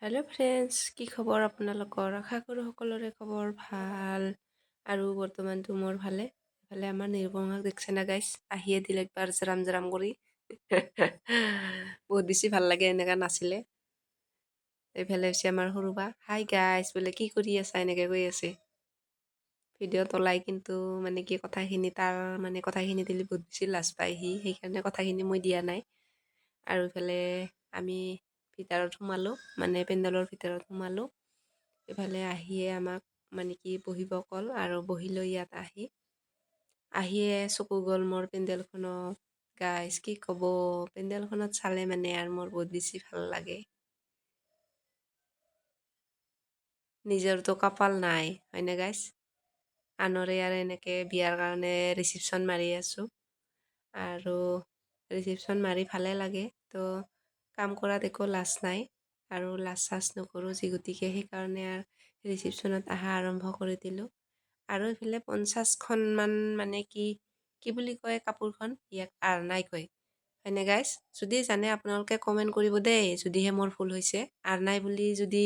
Hello' friends, কি খবৰ আপোনালোকৰ? আশা কৰোঁ সকলোৰে খবৰ ভাল আৰু বৰ্তমানটো মোৰ ভালে। এইফালে আমাৰ নিৰুপমাক দেখছে না গাইছ, আহিয়ে দিলে একবাৰ জৰাম জৰাম কৰি। বহুত বেছি ভাল লাগে এনেকৈ নাচিলে। এইফালে হৈছে আমাৰ সৰু বা, হাই গাইছ বোলে, কি কৰি আছা এনেকৈ কৈ আছে। ভিডিঅ'ত ওলাই কিন্তু মানে কি কথাখিনি তাৰ মানে কথাখিনি দিলে বহুত বেছি লাজ পায় সেইকাৰণে কথাখিনি মই দিয়া নাই। আৰু ইফালে আমি ভিতৰত সোমালোঁ, মানে পেণ্ডেলৰ ভিতৰত সোমালোঁ। এইফালে আহিয়ে আমাক মানে কি বহিব ক'ল আৰু বহিলৈ ইয়াত আহিয়ে চকু গ'ল মোৰ পেণ্ডেলখনত। গাইজ কি ক'ব, পেণ্ডেলখনত চালে মানে আৰু মোৰ বহুত বেছি ভাল লাগে। নিজৰতো কপাল নাই হয়নে গাইজ? আনৰে আৰু এনেকৈ বিয়াৰ কাৰণে ৰিচিপশ্যন মাৰি আছোঁ আৰু ৰিচিপশ্যন মাৰি ভালে লাগে। তো কাম কৰাত একো লাজ নাই আৰু লাজ চাজ নকৰোঁ যি গতিকে সেইকাৰণে আৰু ৰিচিপশ্যনত অহা আৰম্ভ কৰি দিলোঁ। আৰু এইফালে 50খনমান মানে কি বুলি কয় কাপোৰখন, ইয়াক আৰনাই কয় হয়নে গাইজ? যদি জানে আপোনালোকে কমেণ্ট কৰিব দেই, যদিহে মোৰ ভুল হৈছে। আৰনাই বুলি যদি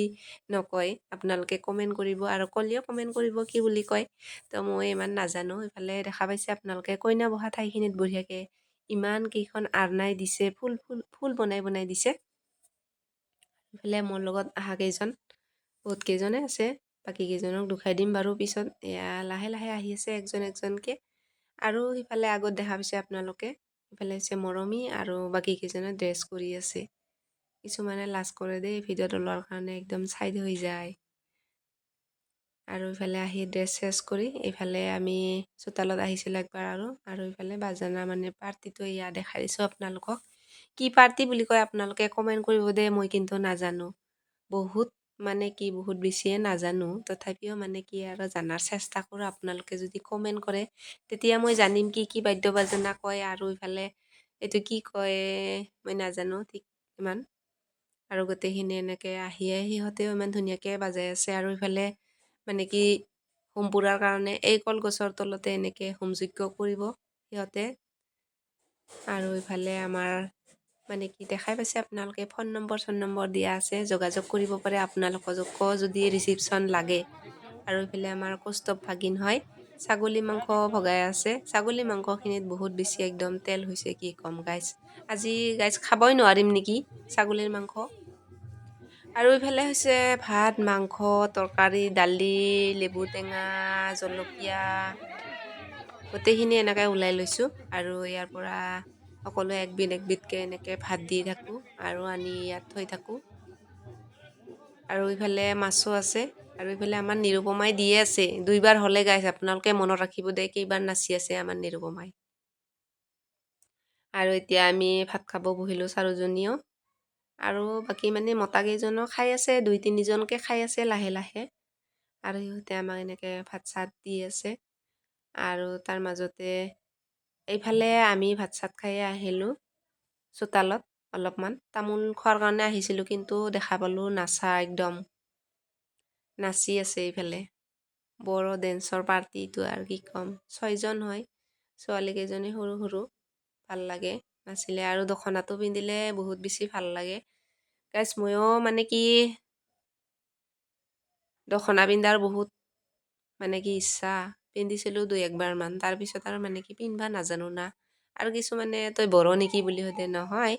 নকয় আপোনালোকে কমেণ্ট কৰিব, আৰু ক'লেও কমেণ্ট কৰিব কি বুলি কয়। তো মই ইমান নাজানো। এইফালে দেখা পাইছে আপোনালোকে কইনা বহা ঠাইখিনিত বঢ়িয়াকৈ ইমান কেইখন আৰনাই দিছে, ফুল বনাই বনাই দিছে। এইফালে মোৰ লগত অহা কেইজন বহুত কেইজনে আছে, বাকী কেইজনক দুখাই দিম বাৰু পিছত। এয়া লাহে লাহে আহি আছে একজন একজনকৈ। আৰু সিফালে আগত দেখা পাইছে আপোনালোকে, সিফালে হৈছে মৰমী আৰু বাকী কেইজনে ড্ৰেছ কৰি আছে। কিছুমানে লাজ কৰে দেই ভিডিঅ'ত ওলোৱাৰ কাৰণে, একদম ছাইড হৈ যায়। আৰু ইফালে আহি ড্ৰেছ চেছ কৰি এইফালে আমি চোতালত আহিছিলোঁ একবাৰ আৰু ইফালে বাজানা মানে পাৰ্টিটো ইয়াত দেখাই দিছোঁ আপোনালোকক। কি পাৰ্টি বুলি কয় আপোনালোকে কমেণ্ট কৰিব দেই, মই কিন্তু নাজানো। বহুত মানে কি বহুত বেছিয়ে নাজানো, তথাপিও মানে কি আৰু জানাৰ চেষ্টা কৰোঁ। আপোনালোকে যদি কমেণ্ট কৰে তেতিয়া মই জানিম কি বাদ্য বাজনা কয়, আৰু ইফালে এইটো কি কয় মই নাজানো ঠিক ইমান। আৰু গোটেইখিনি এনেকৈ আহিয়ে সিহঁতেও ইমান ধুনীয়াকৈ বাজাই আছে। আৰু ইফালে মানে কি হোম পুৰাৰ কাৰণে এই কলগছৰ তলতে এনেকৈ হোম যজ্ঞ কৰিব সিহঁতে। আৰু ইফালে আমাৰ মানে কি দেখাই পাইছে আপোনালোকে, ফোন নম্বৰ দিয়া আছে, যোগাযোগ কৰিব পাৰে আপোনালোককো যদি ৰিচিপশ্যন লাগে। আৰু ইফালে আমাৰ কৌস্তভ ভাগিন হয়, ছাগলী মাংস ভগাই আছে। ছাগলী মাংসখিনিত বহুত বেছি একদম তেল হৈছে, কি ক'ম গাইজ। আজি গাইজ খাবই নোৱাৰিম নেকি ছাগলীৰ মাংস। আৰু ইফালে হৈছে ভাত, মাংস, তৰকাৰী, দালি, লেবু টেঙা, জলকীয়া, গোটেইখিনি এনেকৈ ওলাই লৈছোঁ। আৰু ইয়াৰ পৰা সকলোৱে একবিধকৈ এনেকৈ ভাত দি থাকোঁ আৰু আনি ইয়াত থৈ থাকোঁ। আৰু ইফালে মাছো আছে। আৰু ইফালে আমাৰ নিৰুপমাই দিয়ে আছে, 2বাৰ হ'লে গাইজ, আপোনালোকে মনত ৰাখিব দেই কেইবাৰ নাচি আছে আমাৰ নিৰুপমাই। আৰু এতিয়া আমি ভাত খাব বহিলোঁ চাৰিজনীও, আৰু বাকী মানে মতা কেইজনো খাই আছে, 2-3জনকৈ খাই আছে লাহে লাহে। আৰু সিহঁতে আমাক এনেকৈ ভাত চাত দি আছে। আৰু তাৰ মাজতে এইফালে আমি ভাত চাত খাই আহিলোঁ চোতালত। অলপমান তামোল খোৱাৰ কাৰণে আহিছিলোঁ, কিন্তু দেখা পালোঁ নাচা একদম নাচি আছে এইফালে। বড়ো ডেন্সৰ পাৰ্টিটো আৰু কি ক'ম, 6জন হয়, ছোৱালীকেইজনী সৰু সৰু, ভাল লাগে নাচিলে। আৰু দখনাটো পিন্ধিলে বহুত বেছি ভাল লাগে গাইজ। ময়ো মানে কি দখনা পিন্ধাৰ বহুত মানে কি ইচ্ছা, পিন্ধিছিলোঁ 2-1বাৰমান, তাৰপিছত আৰু মানে কি পিন্ধবা নাজানো না। আৰু কিছুমানে তই বড়ো নেকি বুলি সোধে, নহয়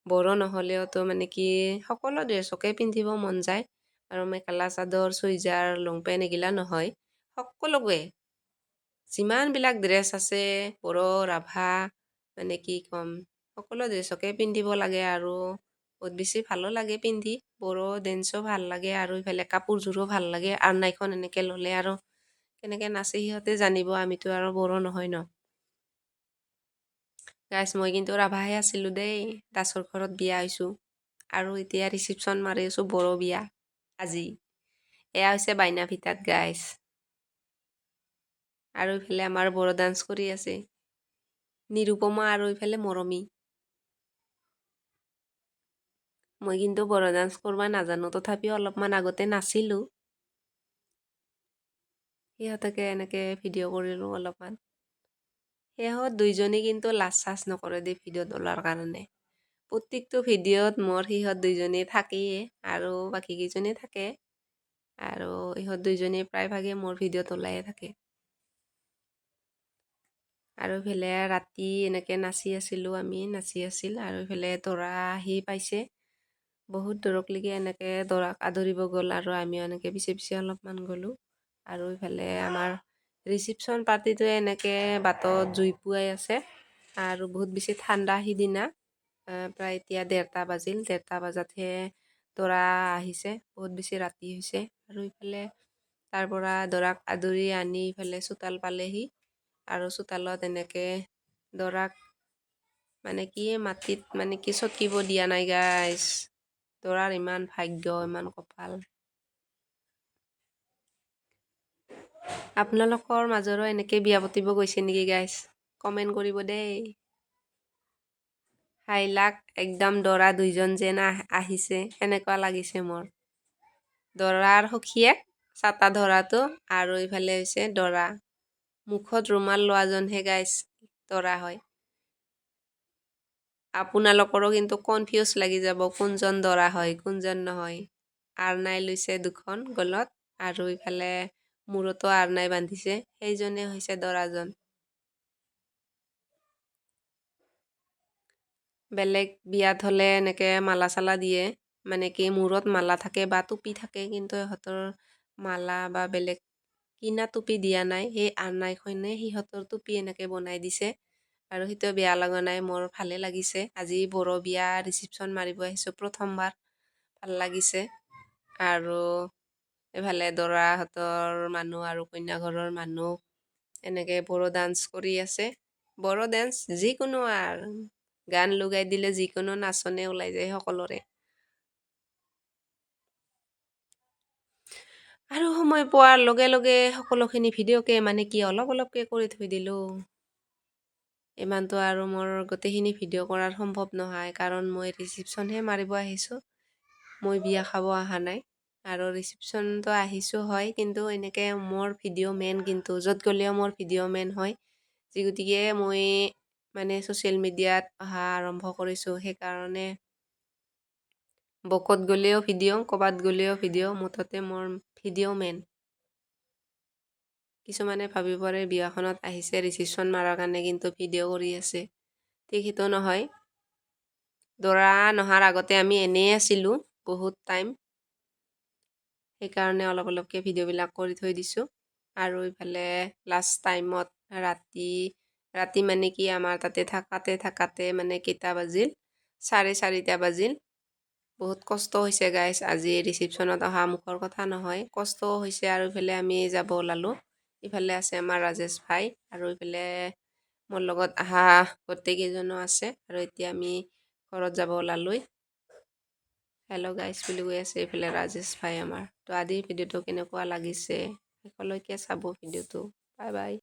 বড়ো নহ'লেওতো মানে কি সকলো ড্ৰেছকে পিন্ধিব মন যায়। আৰু মেখেলা চাদৰ, চুইজাৰ, লংপেণ্ট এগিলা নহয়, সকলোকে যিমানবিলাক ড্ৰেছ আছে বড়ো, ৰাভা, মানে কি ক'ম, সকলো ড্ৰেছকে পিন্ধিব লাগে। আৰু বহুত বেছি ভালো লাগে পিন্ধি, বড়ো ডেন্সো ভাল লাগে। আৰু ইফালে কাপোৰযোৰো ভাল লাগে, আৰনাইখন এনেকৈ ল'লে আৰু কেনেকৈ নাচে সিহঁতে জানিব, আমিতো আৰু বড়ো নহয় ন গাইজ। মই কিন্তু ৰাভাহে আছিলোঁ দেই, দাসৰ ঘৰত বিয়া হৈছোঁ। আৰু এতিয়া ৰিচিপশ্যন মাৰি আছোঁ বড়ো বিয়া আজি। এয়া হৈছে বাইনা ভিতাত গাইজ। আৰু ইফালে আমাৰ বড়ো ডান্স কৰি আছে নিৰুপমা আৰু ইফালে মৰমী। মই কিন্তু বড়ো ডান্স কৰিব নাজানো, তথাপিও অলপমান আগতে নাচিলোঁ। সিহঁতকে এনেকৈ ভিডিঅ' কৰিলোঁ অলপমান। সিহঁত 2জনী কিন্তু লাজ চাজ নকৰে দেই ভিডিঅ'ত ওলাৰ কাৰণে, প্ৰত্যেকটো ভিডিঅ'ত মোৰ সিহঁত দুইজনী থাকেই আৰু বাকীকেইজনী থাকে আৰু ইহঁত দুইজনী প্ৰায়ভাগে মোৰ ভিডিঅ'ত ওলায়ে থাকে। আৰু ইফালে ৰাতি এনেকৈ নাচি আছিল আৰু ইফালে দৰা আহি পাইছে। বহুত দূৰকলৈকে এনেকৈ দৰাক আদৰিব গ'ল আৰু আমিও এনেকৈ পিছে পিছে অলপমান গ'লোঁ। আৰু ইফালে আমাৰ ৰিচিপশ্যন পাৰ্টিটোৱে এনেকৈ বাটত জুই পুৱাই আছে আৰু বহুত বেছি ঠাণ্ডা সিদিনা। প্ৰায় এতিয়া 1:30 বাজিল, 1:30 বজাতহে দৰা আহিছে, বহুত বেছি ৰাতি হৈছে। আৰু ইফালে তাৰ পৰা দৰাক আদৰি আনি ইফালে চোতাল পালেহি আৰু চোতালত এনেকৈ দৰাক মানে কি মাটিত মানে কি চকিব দিয়া নাই গাইজ। দৰাৰ ইমান ভাগ্য, ইমান কপাল। আপোনালোকৰ মাজৰো এনেকৈ বিয়া পাতিব গৈছে নেকি গাইজ? কমেণ্ট কৰিব দেই। হাইলাক একদম দৰা দুইজন যেন আহিছে সেনেকুৱা লাগিছে মোৰ। দৰাৰ সখীয়েক চাটা ধৰাটো আৰু ইফালে হৈছে দৰা। মুখত ৰুমাল লোৱাজনহে গাইজ দৰা হয়। আপোনালোকৰো কিন্তু কনফিউজ লাগি যাব কোনজন দৰা হয় কোনজন নহয়। আৰনাই লৈছে দুখন গলত আৰু ইফালে মূৰতো আৰনাই বান্ধিছে, সেইজনে হৈছে দৰাজন। বেলেগ বিয়াত হ'লে এনেকৈ মালা চালা দিয়ে, মানে কি মূৰত মালা থাকে বা টুপি থাকে, কিন্তু ইহঁতৰ মালা বা বেলেগ কিনা টুপি দিয়া নাই। সেই আৰনাইখনে সিহঁতৰ টুপি এনেকৈ বনাই দিছে আৰু সেইটো বেয়া লগা নাই, মোৰ ভালে লাগিছে। আজি বড়ো বিয়া ৰিচিপশ্যন মাৰিব আহিছোঁ প্ৰথমবাৰ, ভাল লাগিছে। আৰু এইফালে দৰাহঁতৰ মানুহ আৰু কইনা ঘৰৰ মানুহ এনেকৈ বড়ো ডান্স কৰি আছে। বড়ো ডান্স যিকোনো আৰু গান লগাই দিলে যিকোনো নাচনে ওলাই যায় সকলোৰে। আৰু সময় পোৱাৰ লগে লগে সকলোখিনি ভিডিঅ'কে মানে কি অলপ অলপকৈ কৰি থৈ দিলোঁ। ইমানটো আৰু মোৰ গোটেইখিনি ভিডিঅ' কৰাৰ সম্ভৱ নহয়, কাৰণ মই ৰিচিপশ্যনহে মাৰিব আহিছোঁ, মই বিয়া খাব অহা নাই। আৰু ৰিচিপশ্যনটো আহিছোঁ হয়, কিন্তু এনেকৈ মোৰ ভিডিঅ' মেইন, কিন্তু য'ত গ'লেও মোৰ ভিডিঅ' মেইন হয়। যি গতিকে মই মানে ছ'চিয়েল মিডিয়াত অহা আৰম্ভ কৰিছোঁ, সেইকাৰণে বকত গ'লেও ভিডিঅ', ক'ৰবাত গ'লেও ভিডিঅ', মুঠতে মোৰ ভিডিঅ' মেইন। কিছুমানে ভাবিব পাৰে বিয়াখনত আহিছে ৰিচিপশ্যন মাৰাৰ কাৰণে, কিন্তু ভিডিঅ' কৰি আছে। ঠিক সেইটো নহয়। দৰা নহাৰ আগতে আমি এনেই আছিলোঁ বহুত টাইম, সেইকাৰণে অলপ অলপকৈ ভিডিঅ'বিলাক কৰি থৈ দিছোঁ। আৰু ইফালে লাষ্ট টাইমত ৰাতি মানে কি আমাৰ তাতে থাকাতে মানে কেইটা বাজিল, 4:30 বাজিল। বহুত কষ্ট হৈছে গাইজ, আজি ৰিচিপশ্যনত অহা মুখৰ কথা নহয়, কষ্টও হৈছে। আৰু ইফালে আমি যাব ওলালোঁ, ইফালে আছে আমাৰ ৰাজেশ ভাই আৰু ইফালে মোৰ লগত অহা গোটেইকেইজনো আছে। আৰু এতিয়া আমি ঘৰত যাব ওলালোঁ। হেল্ল' গাইজ বুলি কৈ আছে এইফালে ৰাজেশ ভাই আমাৰ। তো আজিৰ ভিডিঅ'টো কেনেকুৱা লাগিছে শেষলৈকে চাব ভিডিঅ'টো। Bye bye.